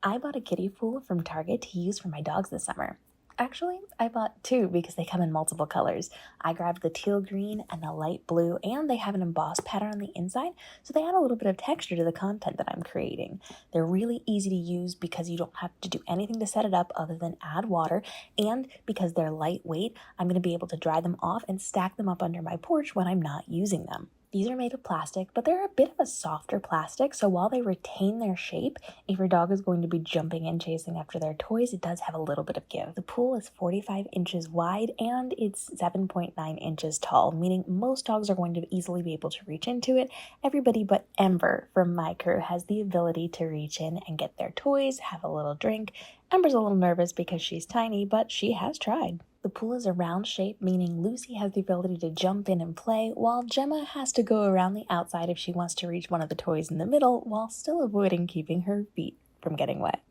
I bought a kiddie pool from Target to use for my dogs this summer. Actually, I bought two because they come in multiple colors. I grabbed the teal green and the light blue, and they have an embossed pattern on the inside, so they add a little bit of texture to the content that I'm creating. They're really easy to use because you don't have to do anything to set it up other than add water, and because they're lightweight, I'm going to be able to dry them off and stack them up under my porch when I'm not using them. These are made of plastic, but they're a bit of a softer plastic, so while they retain their shape, if your dog is going to be jumping and chasing after their toys, it does have a little bit of give. The pool is 45 inches wide and it's 7.9 inches tall, meaning most dogs are going to easily be able to reach into it. Everybody but Ember from my crew has the ability to reach in and get their toys, have a little drink. Ember's a little nervous because she's tiny, but she has tried. The pool is a round shape, meaning Lucy has the ability to jump in and play, while Gemma has to go around the outside if she wants to reach one of the toys in the middle, while still avoiding keeping her feet from getting wet.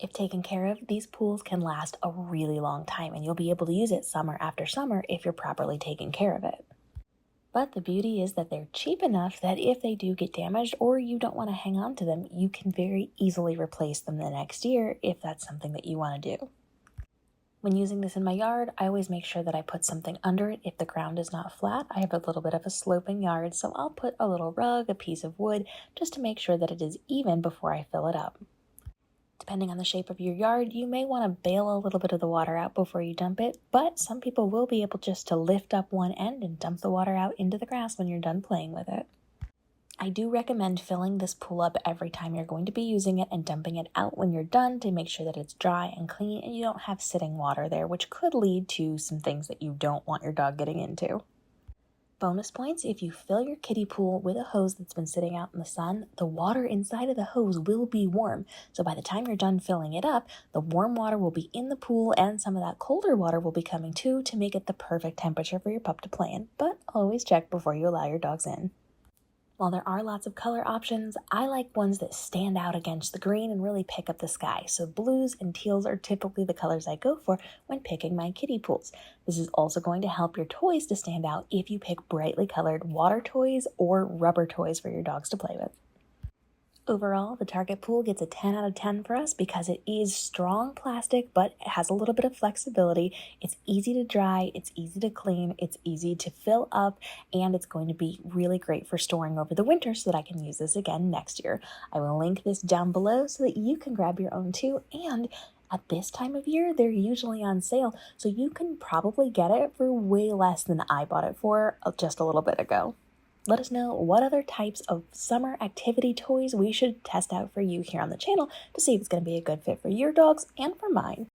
If taken care of, these pools can last a really long time, and you'll be able to use it summer after summer if you're properly taking care of it. But the beauty is that they're cheap enough that if they do get damaged or you don't want to hang on to them, you can very easily replace them the next year if that's something that you want to do. When using this in my yard, I always make sure that I put something under it if the ground is not flat. I have a little bit of a sloping yard, so I'll put a little rug, a piece of wood, just to make sure that it is even before I fill it up. Depending on the shape of your yard, you may want to bail a little bit of the water out before you dump it, but some people will be able just to lift up one end and dump the water out into the grass when you're done playing with it. I do recommend filling this pool up every time you're going to be using it and dumping it out when you're done to make sure that it's dry and clean and you don't have sitting water there, which could lead to some things that you don't want your dog getting into. Bonus points: if you fill your kiddie pool with a hose that's been sitting out in the sun, the water inside of the hose will be warm. So by the time you're done filling it up, the warm water will be in the pool and some of that colder water will be coming too to make it the perfect temperature for your pup to play in. But always check before you allow your dogs in. While there are lots of color options, I like ones that stand out against the green and really pick up the sky. So blues and teals are typically the colors I go for when picking my kiddie pools. This is also going to help your toys to stand out if you pick brightly colored water toys or rubber toys for your dogs to play with. Overall, the Target pool gets a 10 out of 10 for us because it is strong plastic, but it has a little bit of flexibility. It's easy to dry, it's easy to clean, it's easy to fill up, and it's going to be really great for storing over the winter so that I can use this again next year. I will link this down below so that you can grab your own too, and at this time of year, they're usually on sale, so you can probably get it for way less than I bought it for just a little bit ago. Let us know what other types of summer activity toys we should test out for you here on the channel to see if it's going to be a good fit for your dogs and for mine.